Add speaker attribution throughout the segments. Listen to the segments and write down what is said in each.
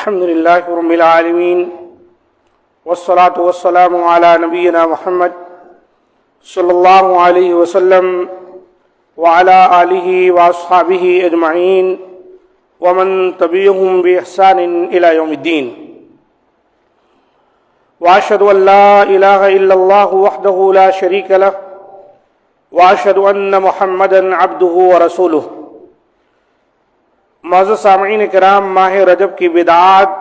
Speaker 1: الحمد لله رب العالمين والصلاة والسلام على نبينا محمد صلی اللہ علیہ وسلم وعلى آلہ واصحابہ اجمعین ومن تبعهم بإحسان إلى يوم الدين وأشهد أن لا إله إلا الله وحده لا شريك له وأشهد أن محمدا عبده ورسوله۔ معزز سامعین کرام، ماہ رجب کی بدعات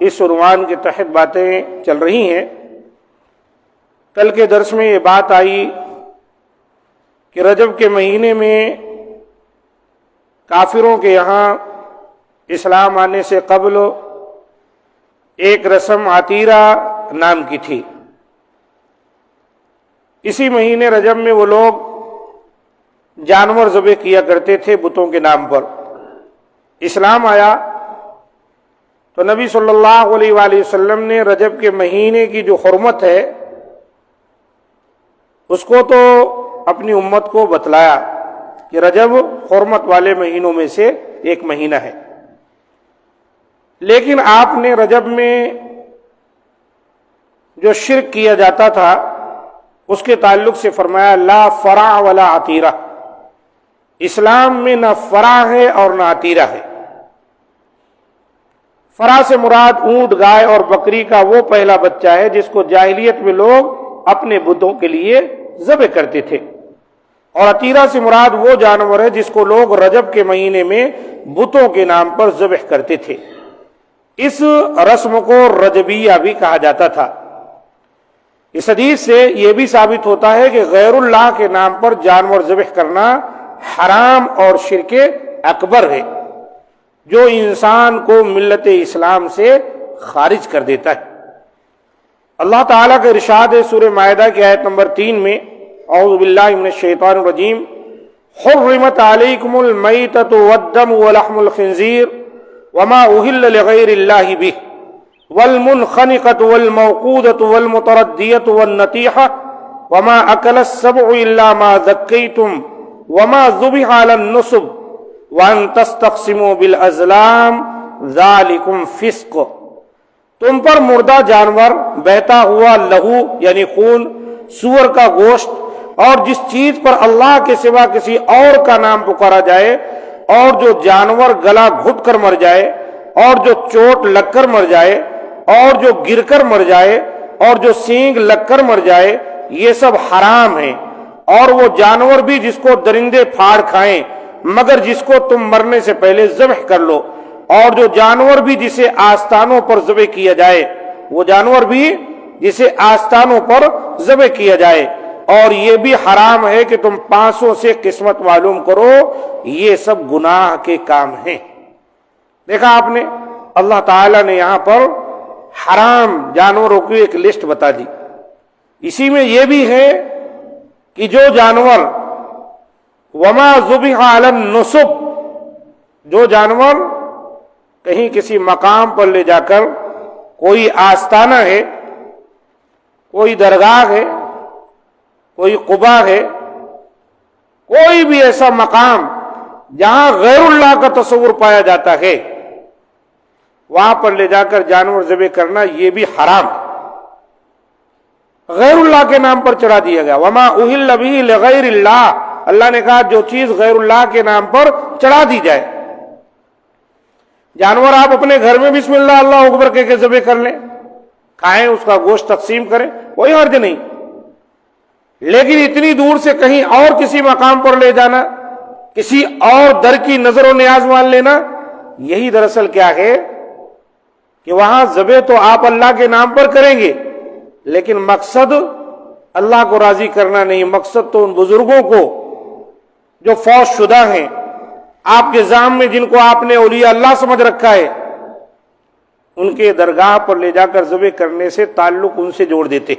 Speaker 1: اس عنوان کے تحت باتیں چل رہی ہیں۔ کل کے درس میں یہ بات آئی کہ رجب کے مہینے میں کافروں کے یہاں اسلام آنے سے قبل ایک رسم عتیرہ نام کی تھی۔ اسی مہینے رجب میں وہ لوگ جانور ذبح کیا کرتے تھے بتوں کے نام پر۔ اسلام آیا تو نبی صلی اللہ علیہ وآلہ وسلم نے رجب کے مہینے کی جو حرمت ہے اس کو تو اپنی امت کو بتلایا کہ رجب حرمت والے مہینوں میں سے ایک مہینہ ہے، لیکن آپ نے رجب میں جو شرک کیا جاتا تھا اس کے تعلق سے فرمایا لا فرع ولا عتیرہ، اسلام میں نہ فرع ہے اور نہ عتیرہ ہے۔ فرع سے مراد اونٹ، گائے اور بکری کا وہ پہلا بچہ ہے جس کو جاہلیت میں لوگ اپنے بتوں کے لیے ذبح کرتے تھے، اور عتیرہ سے مراد وہ جانور ہے جس کو لوگ رجب کے مہینے میں بتوں کے نام پر ذبح کرتے تھے۔ اس رسم کو رجبیہ بھی کہا جاتا تھا۔ اس حدیث سے یہ بھی ثابت ہوتا ہے کہ غیر اللہ کے نام پر جانور ذبح کرنا حرام اور شرک اکبر ہے جو انسان کو ملت اسلام سے خارج کر دیتا ہے۔ اللہ تعالیٰ کا ارشاد ہے سورہ مائدہ کی آیت نمبر 3 میں، اعوذ باللہ من الشیطان الرجیم، حرمت علیکم المیتۃ والدم ولحم الخنزیر وما اہل لغیر اللہ بہ والمنخنقۃ والموقوذۃ والمتردیۃ والنطیحۃ وما اکل السبع الا ما ذکیتم وما ذبح علی النصب وان تستقسموا بالازلام ذالکم فسق۔ تم پر مردہ جانور، بہتا ہوا لہو یعنی خون، سور کا گوشت اور جس چیز پر اللہ کے سوا کسی اور کا نام پکارا جائے، اور جو جانور گلا گھٹ کر مر جائے، اور جو چوٹ لگ کر مر جائے، اور جو گر کر مر جائے، اور جو سینگ لگ کر مر جائے، یہ سب حرام ہیں۔ اور وہ جانور بھی جس کو درندے پھاڑ کھائیں مگر جس کو تم مرنے سے پہلے ذبح کر لو، اور جو جانور بھی جسے آستانوں پر ذبح کیا جائے، وہ جانور بھی جسے آستانوں پر ذبح کیا جائے، اور یہ بھی حرام ہے کہ تم پانسوں سے قسمت معلوم کرو، یہ سب گناہ کے کام ہیں۔ دیکھا آپ نے، اللہ تعالیٰ نے یہاں پر حرام جانوروں کی ایک لسٹ بتا دی۔ اسی میں یہ بھی ہے کہ جو جانور وما ذبح علی النصب، جو جانور کہیں کسی مقام پر لے جا کر، کوئی آستانہ ہے، کوئی درگاہ ہے، کوئی قبا ہے، کوئی بھی ایسا مقام جہاں غیر اللہ کا تصور پایا جاتا ہے، وہاں پر لے جا کر جانور ذبح کرنا یہ بھی حرام ہے، غیر اللہ کے نام پر چڑھا دیا گیا۔ وما اہل بہ لغیر اللہ، اللہ نے کہا جو چیز غیر اللہ کے نام پر چڑھا دی جائے۔ جانور آپ اپنے گھر میں بسم اللہ اللہ اکبر کہہ کے ذبح کر لیں، کھائیں، اس کا گوشت تقسیم کریں، کوئی حرج نہیں، لیکن اتنی دور سے کہیں اور کسی مقام پر لے جانا، کسی اور در کی نظر و نیاز مان لینا، یہی دراصل کیا ہے کہ وہاں ذبح تو آپ اللہ کے نام پر کریں گے، لیکن مقصد اللہ کو راضی کرنا نہیں، مقصد تو ان بزرگوں کو جو فوت شدہ ہیں، آپ کے ذام میں جن کو آپ نے اولیاء اللہ سمجھ رکھا ہے، ان کے درگاہ پر لے جا کر ذبح کرنے سے تعلق ان سے جوڑ دیتے۔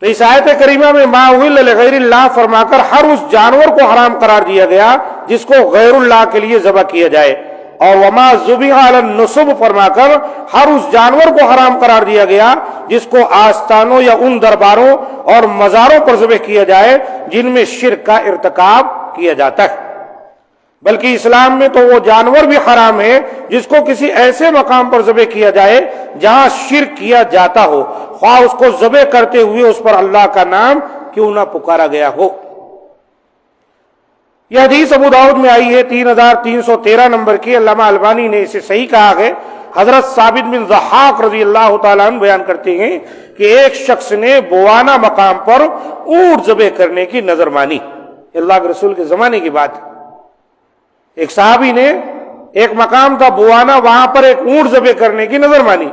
Speaker 1: تو اس آیت کریمہ میں ما اہل لغیر اللہ فرما کر ہر اس جانور کو حرام قرار دیا گیا جس کو غیر اللہ کے لیے ذبح کیا جائے، اور وما ذبح علی النصب فرما کر ہر اس جانور کو حرام قرار دیا گیا جس کو آستانوں یا ان درباروں اور مزاروں پر ذبح کیا جائے جن میں شرک کا ارتکاب کیا جاتا ہے۔ بلکہ اسلام میں تو وہ جانور بھی حرام ہے جس کو کسی ایسے مقام پر ذبح کیا جائے جہاں شرک کیا جاتا ہو، خواہ اس کو ذبح کرتے ہوئے اس پر اللہ کا نام کیوں نہ پکارا گیا ہو۔ یہ حدیث ابو داؤد میں آئی ہے 3313 نمبر کی۔ علامہ البانی نے اسے صحیح کہا ہے۔ حضرت ثابت بن ضحاک رضی اللہ تعالیٰ عنہ بیان کرتے ہیں کہ ایک شخص نے بوانا مقام پر اونٹ ذبح کرنے کی نظر مانی۔ اللہ کے رسول کے زمانے کی بات ہے، ایک صحابی نے ایک مقام تھا بوانا، وہاں پر ایک اونٹ ذبح کرنے کی نظر مانی۔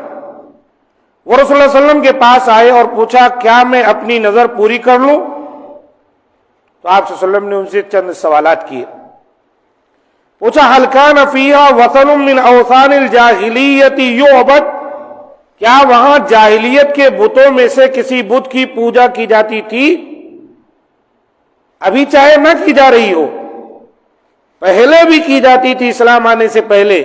Speaker 1: وہ رسول اللہ صلی اللہ علیہ وسلم کے پاس آئے اور پوچھا کیا میں اپنی نظر پوری کر لوں؟ تو آپ صلی اللہ علیہ وسلم نے ان سے چند سوالات کیے۔ پوچھا هل كان فيها وثن من اوثان الجاہلیت یعبد، کیا وہاں جاہلیت کے بتوں میں سے کسی بت کی پوجا کی جاتی تھی؟ ابھی چاہے نہ کی جا رہی ہو، پہلے بھی کی جاتی تھی اسلام آنے سے پہلے؟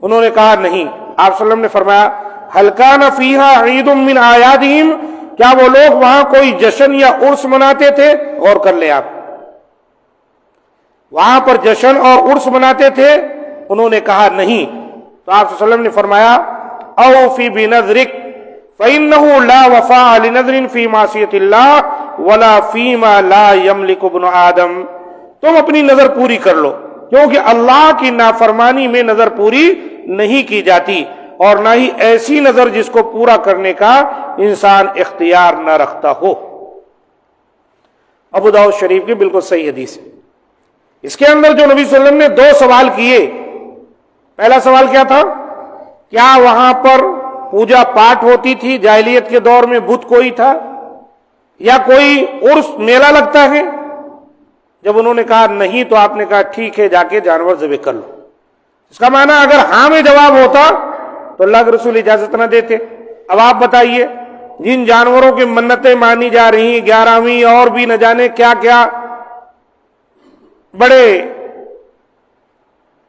Speaker 1: انہوں نے کہا نہیں۔ آپ صلی اللہ علیہ وسلم نے فرمایا هل كان فيها عید من اعیادهم، کیا وہ لوگ وہاں کوئی جشن یا عرس مناتے تھے؟ غور کر لیں آپ، وہاں پر جشن اور عرس مناتے تھے؟ انہوں نے کہا نہیں۔ تو آپ صلی اللہ علیہ وسلم نے فرمایا اوفی بنذرک فإنه لا وفاء لنذر في معصیۃ اللہ ولا فيما لا يملك ابن آدم، تم اپنی نظر پوری کر لو، کیونکہ اللہ کی نافرمانی میں نظر پوری نہیں کی جاتی، اور نہ ہی ایسی نظر جس کو پورا کرنے کا انسان اختیار نہ رکھتا ہو۔ ابو داؤد شریف کی بالکل صحیح حدیث ہے۔ اس کے اندر جو نبی صلی اللہ علیہ وسلم نے دو سوال کیے، پہلا سوال کیا تھا؟ کیا وہاں پر پوجا پاٹ ہوتی تھی جاہلیت کے دور میں؟ بت کوئی تھا یا کوئی عرس میلہ لگتا ہے؟ جب انہوں نے کہا نہیں تو آپ نے کہا ٹھیک ہے، جا کے جانور ذبح کر لو۔ اس کا معنی اگر ہاں میں جواب ہوتا تو اللہ کے رسول اجازت نہ دیتے۔ اب آپ بتائیے، جن جانوروں کی منتیں مانی جا رہی ہیں، 11ویں اور بھی نہ جانے کیا کیا، بڑے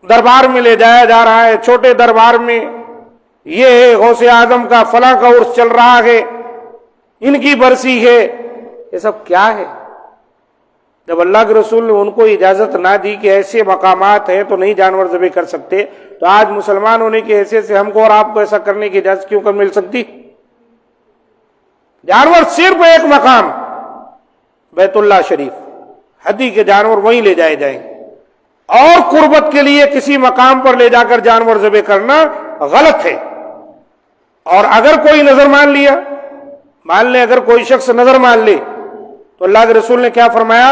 Speaker 1: دربار میں لے جایا جا رہا ہے، چھوٹے دربار میں یہ ہے غوث اعظم کا فلاں کا عرس چل رہا ہے، ان کی برسی ہے، یہ سب کیا ہے؟ جب اللہ کے رسول نے ان کو اجازت نہ دی کہ ایسے مقامات ہیں تو نہیں جانور ذبح کر سکتے، تو آج مسلمان ہونے کی حیثیت سے ہم کو اور آپ کو ایسا کرنے کی اجازت کیوں کر مل سکتی؟ جانور صرف ایک مقام بیت اللہ شریف، حدی کے جانور وہیں لے جائے جائیں، اور قربت کے لیے کسی مقام پر لے جا کر جانور ذبح کرنا غلط ہے۔ اور اگر کوئی نظر مان لیا، مان لیں اگر کوئی شخص نظر مان لے، تو اللہ کے رسول نے کیا فرمایا؟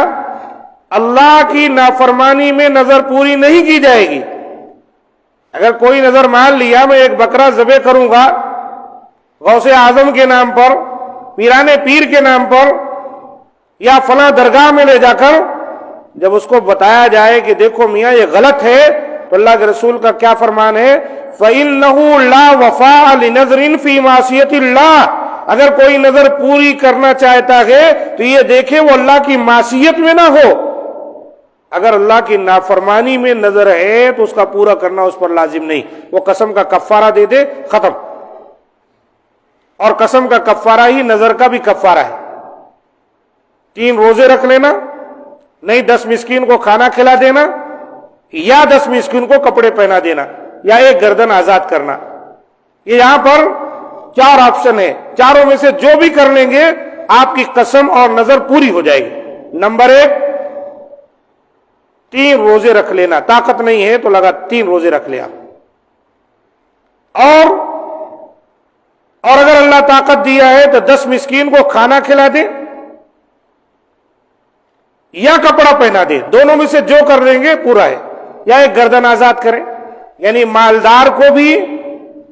Speaker 1: اللہ کی نافرمانی میں نظر پوری نہیں کی جائے گی۔ اگر کوئی نظر مان لیا میں ایک بکرا ذبح کروں گا غوث اعظم کے نام پر، پیران پیر کے نام پر، یا فلاں درگاہ میں لے جا کر، جب اس کو بتایا جائے کہ دیکھو میاں یہ غلط ہے، تو اللہ کے رسول کا کیا فرمان ہے؟ فَإِنَّهُ لَا وَفَاءَ لِنَذْرٍ فِي مَعْصِيَةِ اللَّهِ، اگر کوئی نظر پوری کرنا چاہتا ہے تو یہ دیکھے وہ اللہ کی معصیت میں نہ ہو۔ اگر اللہ کی نافرمانی میں نظر ہے تو اس کا پورا کرنا اس پر لازم نہیں، وہ قسم کا کفارہ دے دے، ختم۔ اور قسم کا کفارہ ہی نظر کا بھی کفارہ ہے۔ 3 روزے رکھ لینا، نہیں 10 مسکین کو کھانا کھلا دینا، یا 10 مسکین کو کپڑے پہنا دینا، یا ایک گردن آزاد کرنا۔ یہ یہاں پر 4 آپشن ہے، چاروں میں سے جو بھی کر لیں گے آپ کی قسم اور نظر پوری ہو جائے گی۔ نمبر 1، 3 روزے رکھ لینا، طاقت نہیں ہے تو لگا 3 روزے رکھ لے آپ، اور اگر اللہ طاقت دیا ہے تو 10 مسکین کو کھانا کھلا دے یا کپڑا پہنا دے، دونوں میں سے جو کر لیں گے پورا ہے۔ یا ایک گردن آزاد کریں، یعنی مالدار کو بھی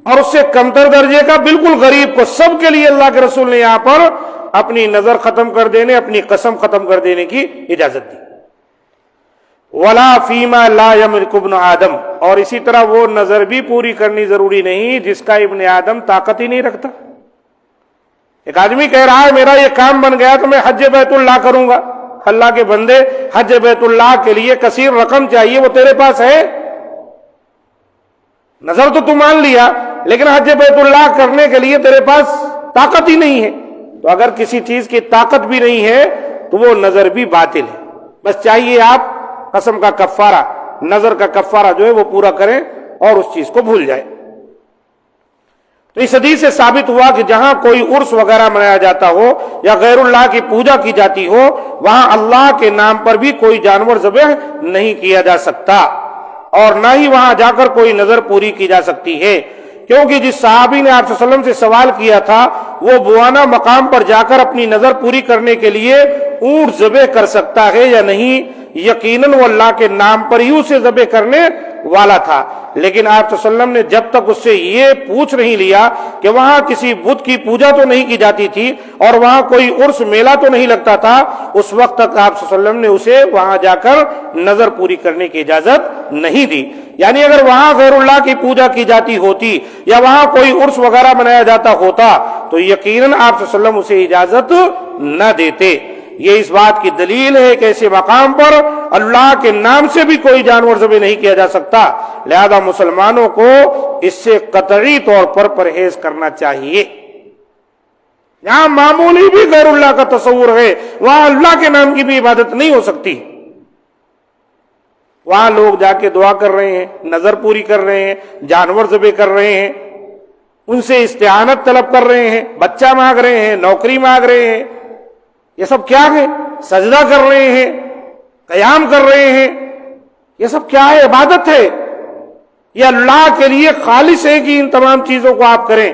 Speaker 1: اور اس سے کمتر درجے کا بالکل غریب کو، سب کے لیے اللہ کے رسول نے یہاں پر اپنی نظر ختم کر دینے، اپنی قسم ختم کر دینے کی اجازت دی۔ وَلَا فِيمَا لَا يَمْلِكُ ابْنُ آدم، اور اسی طرح وہ نظر بھی پوری کرنی ضروری نہیں جس کا ابن آدم طاقت ہی نہیں رکھتا۔ ایک آدمی کہہ رہا ہے میرا یہ کام بن گیا تو میں حج بیت اللہ کروں گا۔ اللہ کے بندے، حج بیت اللہ کے لیے کثیر رقم چاہیے، وہ تیرے پاس ہے؟ نظر تو تم مان لیا لیکن حج بیت اللہ کرنے کے لیے تیرے پاس طاقت ہی نہیں ہے۔ تو اگر کسی چیز کی طاقت بھی نہیں ہے تو وہ نظر بھی باطل ہے۔ بس چاہیے آپ قسم کا کفارہ، نظر کا کفارہ جو ہے وہ پورا کریں اور اس چیز کو بھول جائے۔ تو اس حدیث سے ثابت ہوا کہ جہاں کوئی عرس وغیرہ منایا جاتا ہو یا غیر اللہ کی پوجا کی جاتی ہو، وہاں اللہ کے نام پر بھی کوئی جانور ذبح نہیں کیا جا سکتا، اور نہ ہی وہاں جا کر کوئی نظر پوری کی جا سکتی ہے، کیونکہ جس صحابی نے آپ صلی اللہ علیہ وسلم سے سوال کیا تھا وہ بوانا مقام پر جا کر اپنی نظر پوری کرنے کے لیے اونٹ ذبح کر سکتا ہے یا نہیں، یقیناً وہ اللہ کے نام پر ہی اسے ذبح کرنے والا تھا، لیکن آپ صلی اللہ علیہ وسلم نے جب تک اس سے یہ پوچھ نہیں لیا کہ وہاں کسی بت کی پوجا تو نہیں کی جاتی تھی اور وہاں کوئی عرس میلہ تو نہیں لگتا تھا، اس وقت تک آپ صلی اللہ علیہ وسلم نے اسے وہاں جا کر نظر پوری کرنے کی اجازت نہیں دی۔ یعنی اگر وہاں غیر اللہ کی پوجا کی جاتی ہوتی یا وہاں کوئی عرس وغیرہ منایا جاتا ہوتا تو یقیناً آپ صلی اللہ علیہ وسلم اسے اجازت نہ دیتے۔ یہ اس بات کی دلیل ہے کہ ایسے مقام پر اللہ کے نام سے بھی کوئی جانور ذبح نہیں کیا جا سکتا، لہذا مسلمانوں کو اس سے قطعی طور پر پرہیز کرنا چاہیے۔ یہاں معمولی بھی غیر اللہ کا تصور ہے، وہاں اللہ کے نام کی بھی عبادت نہیں ہو سکتی۔ وہاں لوگ جا کے دعا کر رہے ہیں، نظر پوری کر رہے ہیں، جانور ذبح کر رہے ہیں، ان سے استعانت طلب کر رہے ہیں، بچہ مانگ رہے ہیں، نوکری مانگ رہے ہیں، یہ سب کیا ہے؟ سجدہ کر رہے ہیں، قیام کر رہے ہیں، یہ سب کیا ہے؟ عبادت ہے۔ یہ اللہ کے لیے خالص ہے کہ ان تمام چیزوں کو آپ کریں۔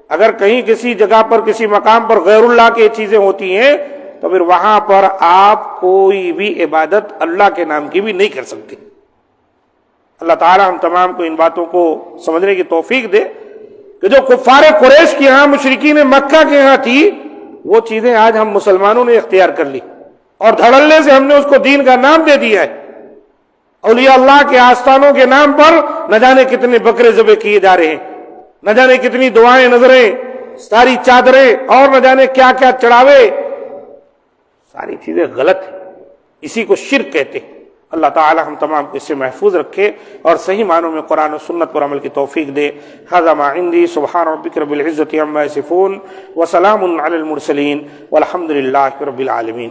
Speaker 1: اگر کہیں کسی جگہ پر کسی مقام پر غیر اللہ کی چیزیں ہوتی ہیں تو پھر وہاں پر آپ کوئی بھی عبادت اللہ کے نام کی بھی نہیں کر سکتے۔ اللہ تعالی ہم تمام کو ان باتوں کو سمجھنے کی توفیق دے کہ جو کفار قریش کے ہاں، مشرکین مکہ کے ہاں تھی، وہ چیزیں آج ہم مسلمانوں نے اختیار کر لی اور دھڑلے سے ہم نے اس کو دین کا نام دے دیا ہے۔ اولیاء اللہ کے آستانوں کے نام پر نہ جانے کتنے بکرے ذبح کیے جا رہے ہیں، نہ جانے کتنی دعائیں، نظریں، ساری چادریں اور نہ جانے کیا کیا چڑھاوے، ساری چیزیں غلط ہیں، اسی کو شرک کہتے ہیں۔ اللہ تعالی ہم تمام کو اس سے محفوظ رکھے اور صحیح معنوں میں قرآن و سنت پر عمل کی توفیق دے۔ ھذا ما عندی، سبحان ربک رب العزۃ عما یصفون وسلام علی المرسلین والحمد للہ رب العالمین۔